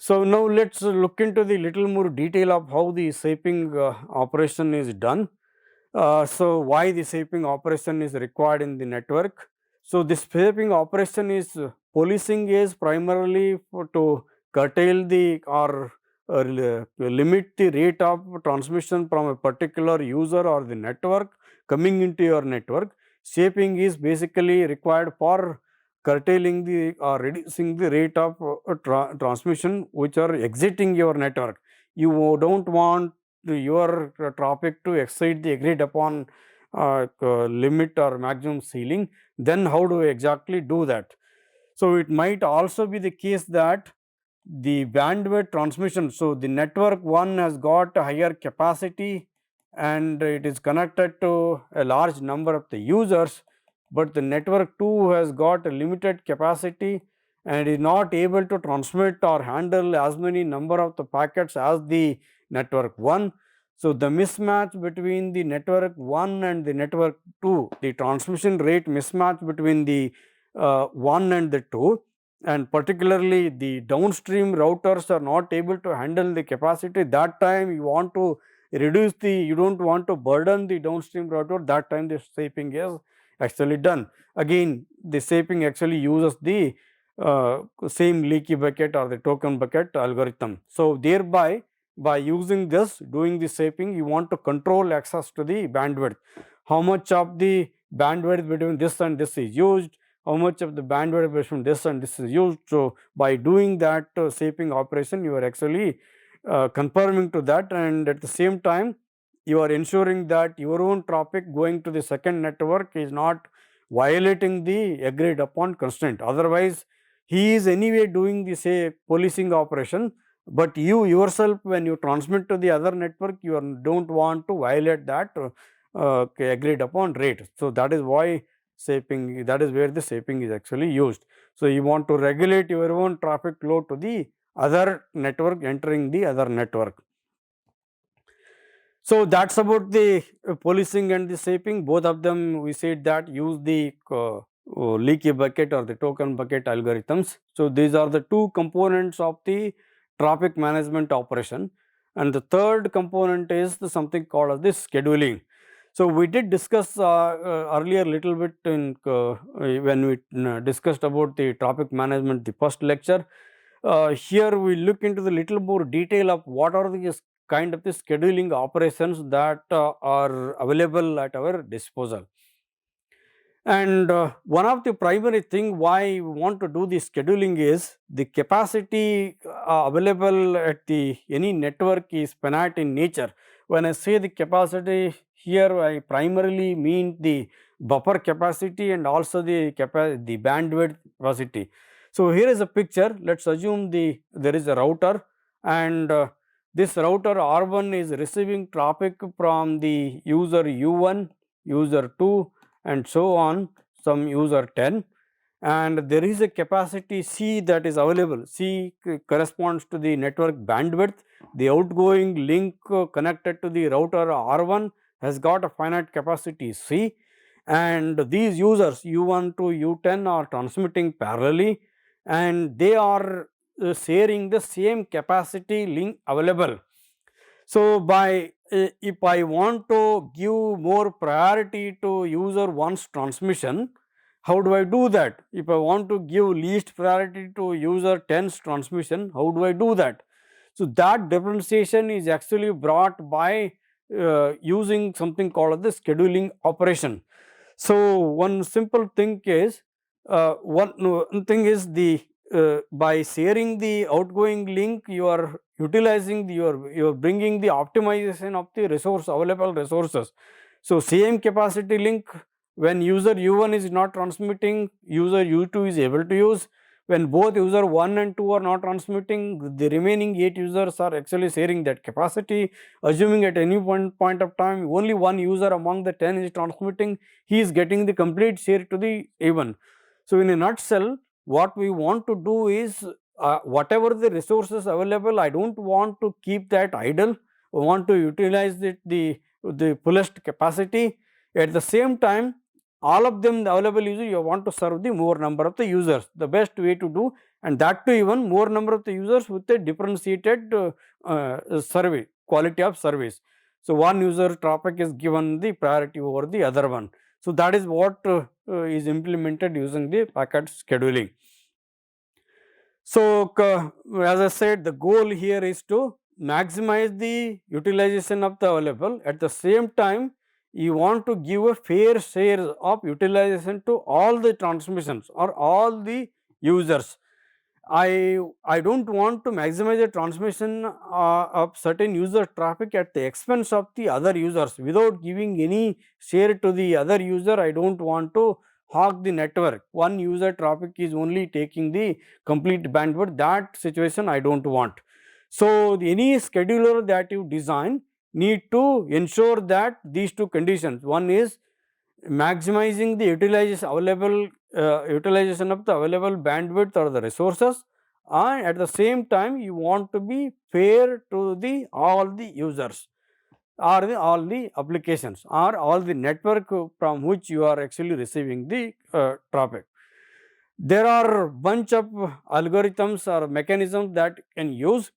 So now let's look into the little more detail of how the shaping operation is done. So why the shaping operation is required in the network? So this shaping operation is policing is primarily to curtail the or limit the rate of transmission from a particular user or the network coming into your network. Shaping is basically required for curtailing the or reducing the rate of transmission which are exiting your network. You don't want your traffic to exceed the agreed upon limit or maximum ceiling. Then how do we exactly do that? So it might also be the case that the bandwidth transmission, so the network 1 has got a higher capacity and it is connected to a large number of the users, but the network 2 has got a limited capacity and is not able to transmit or handle as many number of the packets as the network 1. So the mismatch between the network 1 and the network 2, the transmission rate mismatch between the 1 and the 2, and particularly the downstream routers are not able to handle the capacity, that time you want to reduce the, you don't want to burden the downstream router, that time the shaping is actually done. Again the shaping actually uses the same leaky bucket or the token bucket algorithm. So thereby, by using this, doing the shaping, you want to control access to the bandwidth, how much of the bandwidth between this and this is used, how much of the bandwidth between this and this is used. So by doing that shaping operation, you are actually confirming to that, and at the same time you are ensuring that your own traffic going to the second network is not violating the agreed upon constraint. Otherwise, he is anyway doing the say policing operation, but you yourself, when you transmit to the other network, you don't want to violate that agreed upon rate. So that is why shaping, that is where the shaping is actually used. So you want to regulate your own traffic flow to the other network entering the other network. So that's about the policing and the shaping. Both of them we said that use the leaky bucket or the token bucket algorithms. So these are the two components of the traffic management operation, and the third component is the something called as the scheduling. So we did discuss earlier little bit in when we discussed about the traffic management, the first lecture. Here we look into the little more detail of what are the kind of the scheduling operations that are available at our disposal. And one of the primary thing why we want to do the scheduling is the capacity available at the any network is finite in nature. When I say the capacity here, I primarily mean the buffer capacity and also the bandwidth capacity. So here is a picture. Let's assume there is a router, and this router R1 is receiving traffic from the user U1, user 2, and so on, some user 10, and there is a capacity C that is available. C corresponds to the network bandwidth. The outgoing link connected to the router R1 has got a finite capacity C, and these users U1 to U10 are transmitting parallelly, and they are sharing the same capacity link available. So by if I want to give more priority to user 1's transmission, how do I do that? If I want to give least priority to user 10's transmission, how do I do that? So that differentiation is actually brought by using something called the scheduling operation. So one simple thing is one thing is the by sharing the outgoing link, you are utilizing the, you are bringing the optimization of the resource available resources. So same capacity link, when user U1 is not transmitting, user U2 is able to use. When both user 1 and 2 are not transmitting, the remaining 8 users are actually sharing that capacity. Assuming at any point of time only one user among the 10 is transmitting, he is getting the complete share to the A1. So in a nutshell, what we want to do is whatever the resources available, I don't want to keep that idle. I want to utilize it the fullest capacity. At the same time, all of them the available user, you want to serve the more number of the users. The best way to do and that too even more number of the users with a differentiated survey quality of service. So, one user traffic is given the priority over the other one. So, that is what is implemented using the packet scheduling. So, as I said, the goal here is to maximize the utilization of the available. At the same time, you want to give a fair share of utilization to all the transmissions or all the users. I don't want to maximize the transmission of certain user traffic at the expense of the other users without giving any share to the other user. I don't want to hog the network. One user traffic is only taking the complete bandwidth. That situation I don't want. So, any scheduler that you design need to ensure that these two conditions. One is maximizing the utilization of the available bandwidth or the resources, and at the same time you want to be fair to the all the users or all the applications or all the network from which you are actually receiving the traffic. There are bunch of algorithms or mechanisms that can use.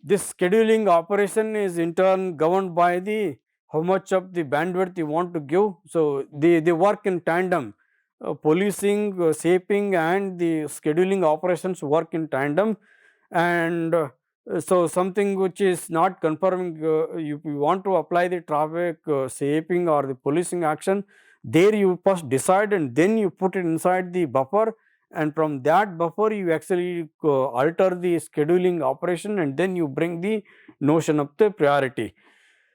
This scheduling operation is in turn governed by the how much of the bandwidth you want to give. So, they work in tandem. Policing, shaping and the scheduling operations work in tandem, and so something which is not confirming, you want to apply the traffic shaping or the policing action, there you first decide and then you put it inside the buffer, and from that buffer you actually alter the scheduling operation and then you bring the notion of the priority.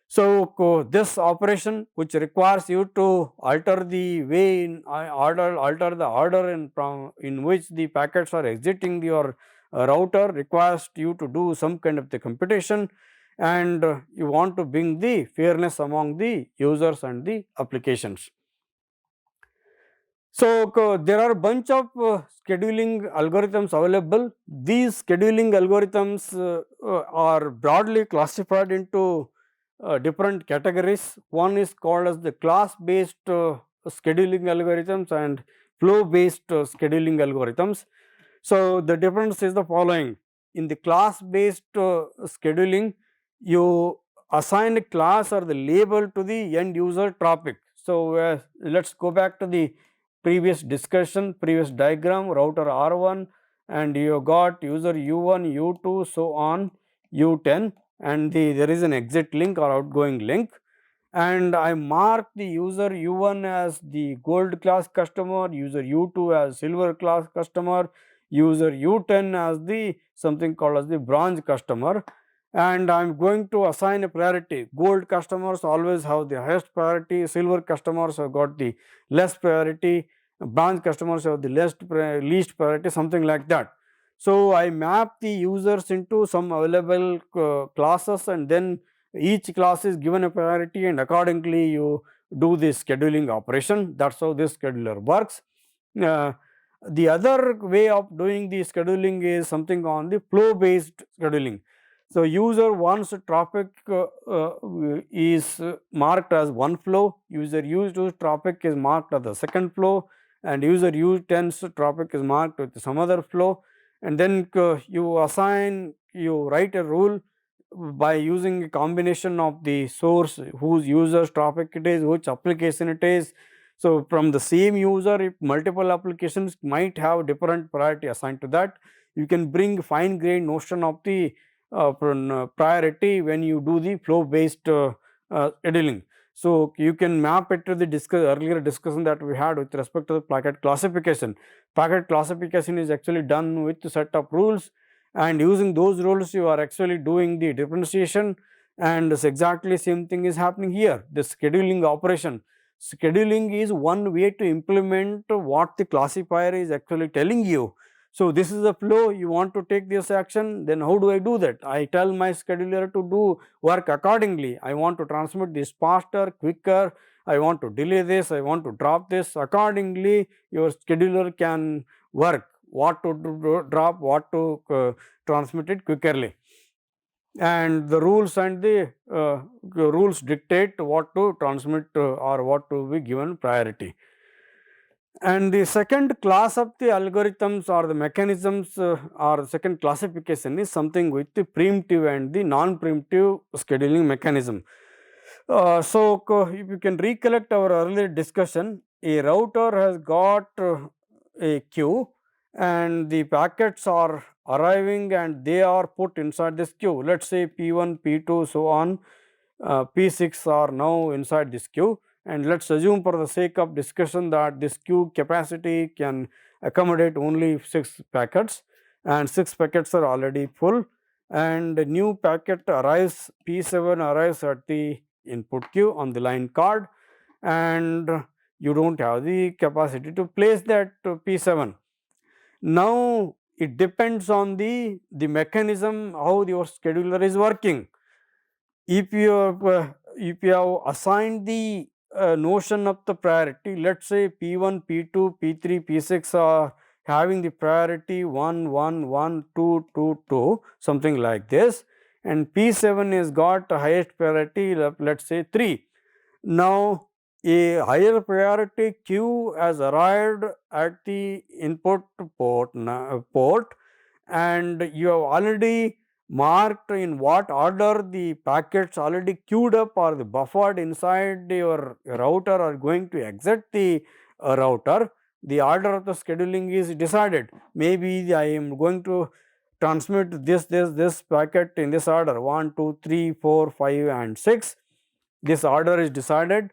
So, this operation which requires you to alter the way in alter the order in which the packets are exiting your router requires you to do some kind of the computation, and you want to bring the fairness among the users and the applications. So, there are bunch of scheduling algorithms available. These scheduling algorithms are broadly classified into different categories. One is called as the class based scheduling algorithms and flow based scheduling algorithms. So, the difference is the following: in the class based scheduling, you assign a class or the label to the end user traffic. So, let us go back to the previous discussion, previous diagram, router R1, and you got user U1, U2, so on U10, and there is an exit link or outgoing link, and I mark the user U1 as the gold class customer, user U2 as silver class customer, user U10 as the something called as the bronze customer, and I am going to assign a priority. Gold customers always have the highest priority, silver customers have got the less priority, bronze customers have the least priority, something like that. So, I map the users into some available classes, and then each class is given a priority and accordingly you do the scheduling operation. That is how this scheduler works. Uh, the other way of doing the scheduling is something on the flow based scheduling. So, user wants traffic is marked as one flow, user used traffic is marked as the second flow, and user used tends traffic is marked with some other flow, and then you write a rule by using a combination of the source, whose users traffic it is, which application it is. So, from the same user, if multiple applications might have different priority assigned to that, you can bring fine grained notion of the priority when you do the flow based scheduling. So, you can map it to the earlier discussion that we had with respect to the packet classification. Packet classification is actually done with a set of rules, and using those rules you are actually doing the differentiation, and this exactly same thing is happening here. The scheduling operation. Scheduling is one way to implement what the classifier is actually telling you. So, this is the flow, you want to take this action, then how do I do that? I tell my scheduler to do work accordingly. I want to transmit this faster, quicker, I want to delay this, I want to drop this. Accordingly, your scheduler can work what to drop, what to transmit it quickly, and the rules and the rules dictate what to transmit or what to be given priority. And the second class of the algorithms or the mechanisms or second classification is something with the preemptive and the non-preemptive scheduling mechanism. If you can recollect our earlier discussion, a router has got a queue and the packets are arriving and they are put inside this queue. Let us say P1, P2, so on, P6 are now inside this queue, and let us assume for the sake of discussion that this queue capacity can accommodate only 6 packets and 6 packets are already full, and a new packet arrives, P7 arrives at the input queue on the line card, and you do not have the capacity to place that P7. Now, it depends on the mechanism how your scheduler is working. If you have assigned the notion of the priority, let us say P1, P2, P3, P6 are having the priority 1, 1, 1, 2, 2, 2, something like this, and P7 has got highest priority, let us say 3. Now, a higher priority queue has arrived at the input port, and you have already marked in what order the packets already queued up or the buffered inside your router are going to exit the router. The order of the scheduling is decided. Maybe I am going to transmit this packet in this order 1, 2, 3, 4, 5 and 6. This order is decided,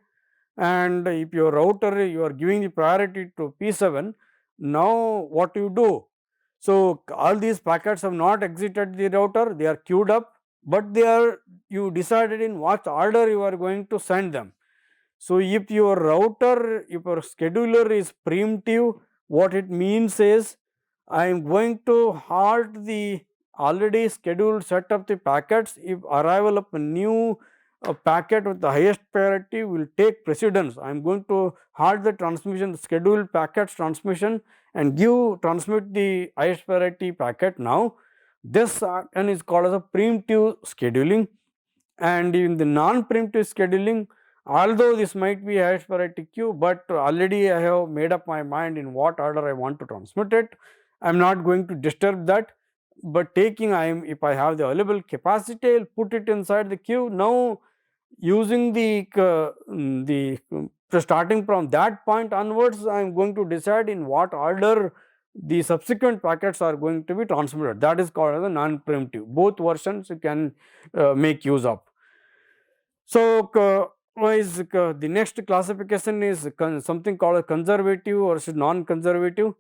and if your router you are giving the priority to P7, now what you do? So, all these packets have not exited the router, they are queued up, but they are, you decided in what order you are going to send them. So, if your router, if your scheduler is preemptive, what it means is I am going to halt the already scheduled set of the packets if arrival of a new packet with the highest priority will take precedence. I am going to halt the transmission, scheduled packets transmission, and transmit the highest priority packet now. This action is called as a preemptive scheduling, and in the non-preemptive scheduling, although this might be highest priority queue, but already I have made up my mind in what order I want to transmit it. I am not going to disturb that, but if I have the available capacity, I will put it inside the queue. Now, using starting from that point onwards, I am going to decide in what order the subsequent packets are going to be transmitted. That is called as a non-preemptive. Both versions you can make use of. So, the next classification is something called a conservative or non-conservative.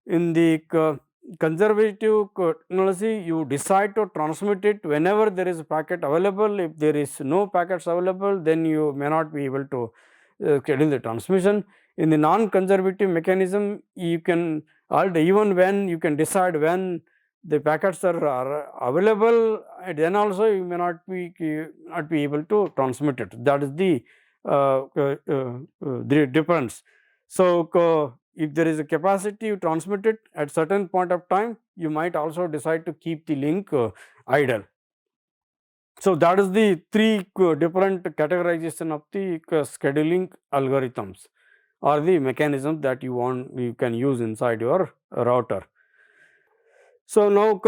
In the conservative technology, you decide to transmit it whenever there is a packet available. If there is no packets available, then you may not be able to schedule the transmission. In the non-conservative mechanism, you can even when you can decide when the packets are available, then also you may not be able to transmit it. That is the difference. So, if there is a capacity, you transmit it at certain point of time, you might also decide to keep the link idle. So, that is the three different categorization of the scheduling algorithms or the mechanisms that you can use inside your router. So, now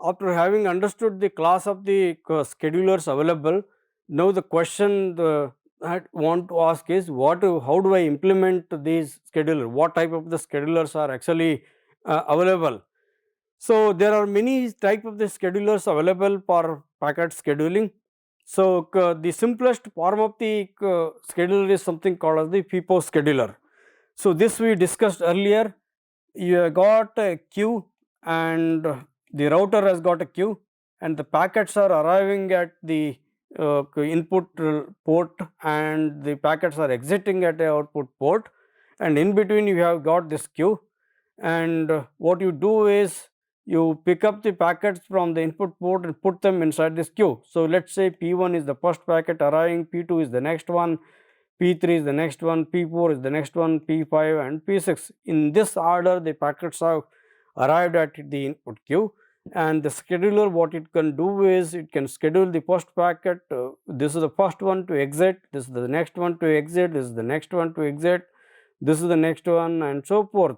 after having understood the class of the schedulers available, now the question I want to ask is how do I implement these scheduler? What type of the schedulers are actually available? So, there are many type of the schedulers available for packet scheduling. So, the simplest form of the scheduler is something called as the FIFO scheduler. So, this we discussed earlier. You have got a queue and the router has got a queue, and the packets are arriving at the input port and the packets are exiting at the output port, and in between you have got this queue, and what you do is you pick up the packets from the input port and put them inside this queue. So, let us say P1 is the first packet arriving, P2 is the next one, P3 is the next one, P4 is the next one, P5 and P6. In this order, the packets have arrived at the input queue, and the scheduler, what it can do is it can schedule the first packet. This is the first one to exit, this is the next one to exit, this is the next one to exit, this is the next one, and so forth.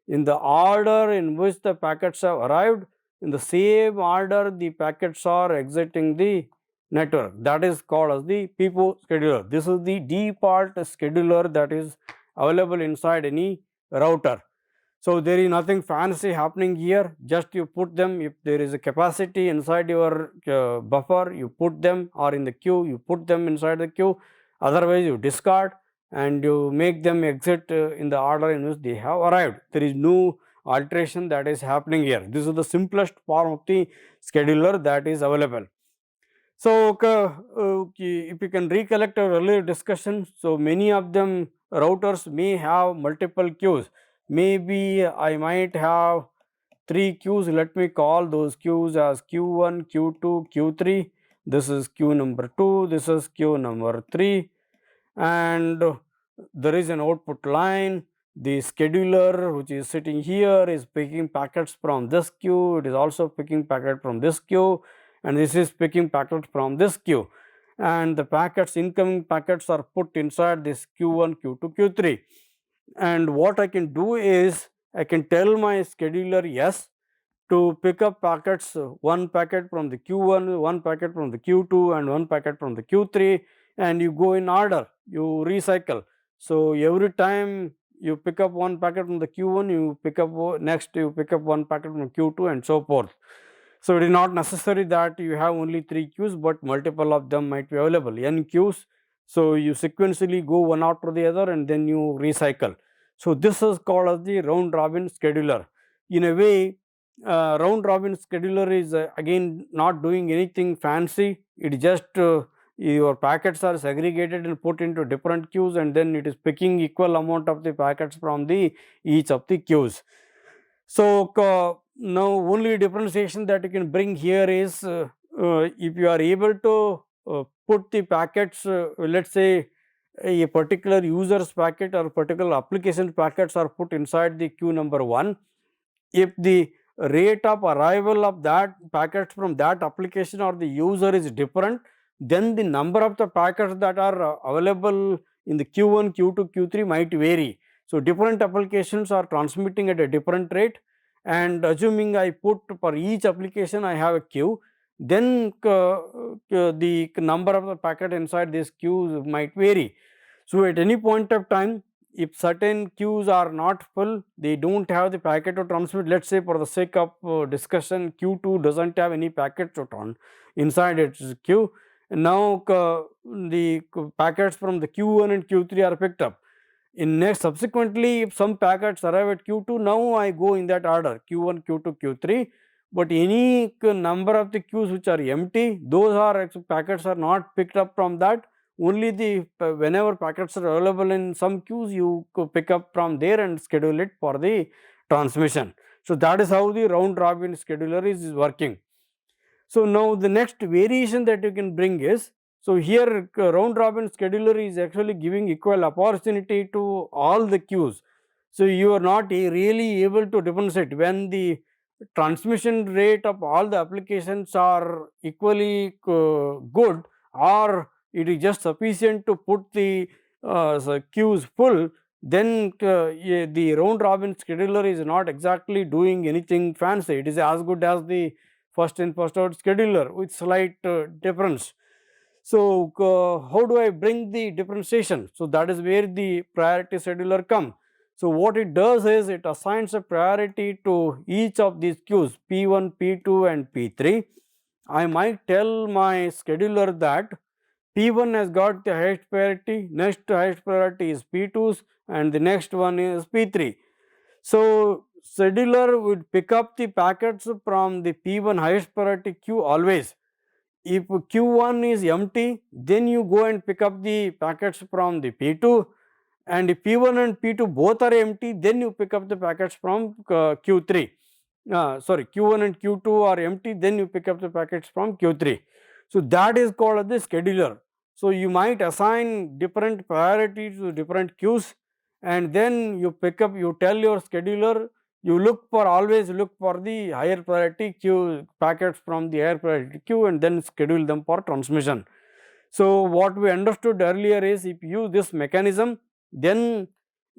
In the order in which the packets have arrived, in the same order the packets are exiting the network. That is called as the PIPO scheduler. This is the default scheduler that is available inside any router. So, there is nothing fancy happening here, just you put them. If there is a capacity inside your buffer, you put them, or in the queue you put them inside the queue, otherwise you discard and you make them exit in the order in which they have arrived. There is no alteration that is happening here. This is the simplest form of the scheduler that is available. So, if you can recollect our earlier discussion, so many of them routers may have multiple queues. Maybe I might have 3 queues. Let me call those queues as Q1, Q2, Q3. This is queue number 2, this is queue number 3, and there is an output line. The scheduler which is sitting here is picking packets from this queue, it is also picking packet from this queue, and this is picking packet from this queue, and the packets, incoming packets, are put inside this Q1, Q2, Q3. And what I can do is I can tell my scheduler yes to pick up packets, one packet from the Q1, one packet from the Q2, and one packet from the Q3, and you go in order, you recycle. So, every time you pick up one packet from the Q1, you pick up next you pick up one packet from Q2, and so forth. So, it is not necessary that you have only 3 queues, but multiple of them might be available, n queues. So, you sequentially go one after the other and then you recycle. So, this is called as the round robin scheduler. In a way, round robin scheduler is again not doing anything fancy. It just your packets are segregated and put into different queues, and then it is picking equal amount of the packets from the each of the queues. So, now only differentiation that you can bring here is if you are able to put the packets, let us say a particular user's packet or particular application packets are put inside the queue number 1. If the rate of arrival of that packets from that application or the user is different, then the number of the packets that are available in the Q1, Q2, Q3 might vary. So, different applications are transmitting at a different rate, and assuming I put for each application I have a queue, then the number of the packet inside this queue might vary. So, at any point of time, if certain queues are not full, they do not have the packet to transmit. Let us say for the sake of discussion, Q2 does not have any packet to turn inside its queue. Now, the packets from the Q1 and Q3 are picked up. In next subsequently, if some packets arrive at Q2, now I go in that order Q1, Q2, Q3, but any number of the queues which are empty, those are packets are not picked up from that. Only the whenever packets are available in some queues, you pick up from there and schedule it for the transmission. So, that is how the round robin scheduler is working. So, now the next variation that you can bring is, so here round robin scheduler is actually giving equal opportunity to all the queues. So, you are not really able to differentiate when the transmission rate of all the applications are equally good, or it is just sufficient to put the queues full, then the round robin scheduler is not exactly doing anything fancy. It is as good as the first in first out scheduler with slight difference. So, how do I bring the differentiation? So, that is where the priority scheduler comes. So, what it does is it assigns a priority to each of these queues P1, P2 and P3. I might tell my scheduler that P1 has got the highest priority, next highest priority is P2's, and the next one is P3. So, scheduler would pick up the packets from the P1 highest priority queue always. If Q1 is empty, then you go and pick up the packets from the P2, and if P1 and P2 both are empty, then you pick up the packets from Q3. Q1 and Q2 are empty, then you pick up the packets from Q3. So, that is called the scheduler. So, you might assign different priorities to different queues, and then you pick up, you tell your scheduler, you always look for the higher priority queue packets from the higher priority queue, and then schedule them for transmission. So, what we understood earlier is if you use this mechanism, then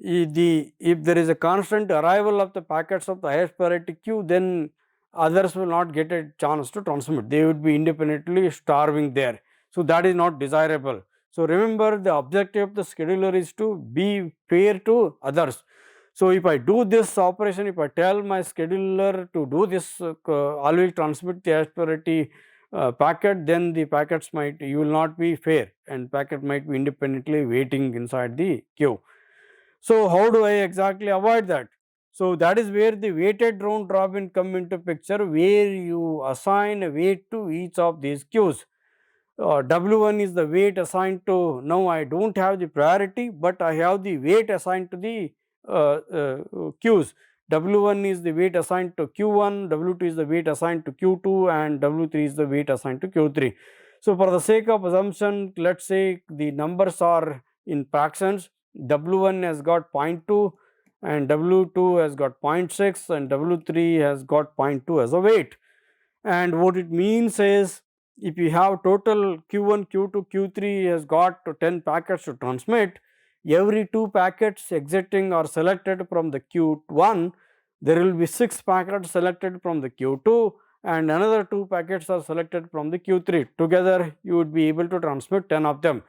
if there is a constant arrival of the packets of the highest priority queue, then others will not get a chance to transmit. They would be independently starving there. So that is not desirable. So remember, the objective of the scheduler is to be fair to others. So if I do this operation, if I tell my scheduler to do this, always transmit the highest priority packet, then the packets might, you will not be fair, and packet might be independently waiting inside the queue. So how do I exactly avoid that? So that is where the weighted round robin come into picture, where you assign a weight to each of these queues. W1 is the weight assigned to, now I do not have the priority, but I have the weight assigned to the queues. W1 is the weight assigned to Q1, W2 is the weight assigned to Q2, and W3 is the weight assigned to Q3. So for the sake of assumption, let us say the numbers are in fractions. W1 has got 0.2 and W2 has got 0.6 and W3 has got 0.2 as a weight. And what it means is, if you have total Q1, Q2, Q3 has got 10 packets to transmit, every 2 packets exiting are selected from the Q1, there will be 6 packets selected from the Q2 and another 2 packets are selected from the Q3. Together you would be able to transmit 10 of them.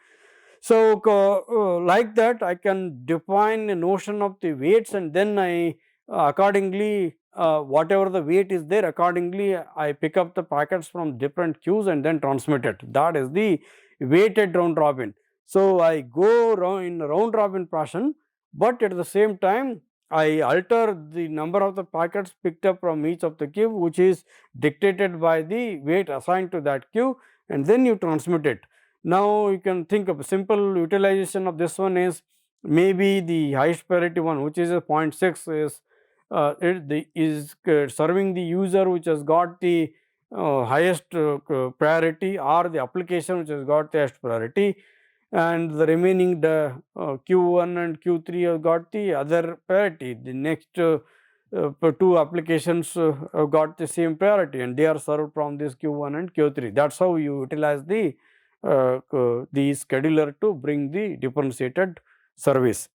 So like that, I can define a notion of the weights, and then I accordingly, whatever the weight is there, accordingly I pick up the packets from different queues and then transmit it. That is the weighted round robin. So I go in round robin fashion, but at the same time I alter the number of the packets picked up from each of the queue, which is dictated by the weight assigned to that queue, and then you transmit it. Now you can think of a simple utilization of this one is, maybe the highest priority one, which is a 0.6, is serving the user which has got the highest priority, or the application which has got the highest priority, and the remaining the Q1 and Q3 have got the other priority. The next 2 applications have got the same priority, and they are served from this Q1 and Q3. That is how you utilize the scheduler to bring the differentiated service.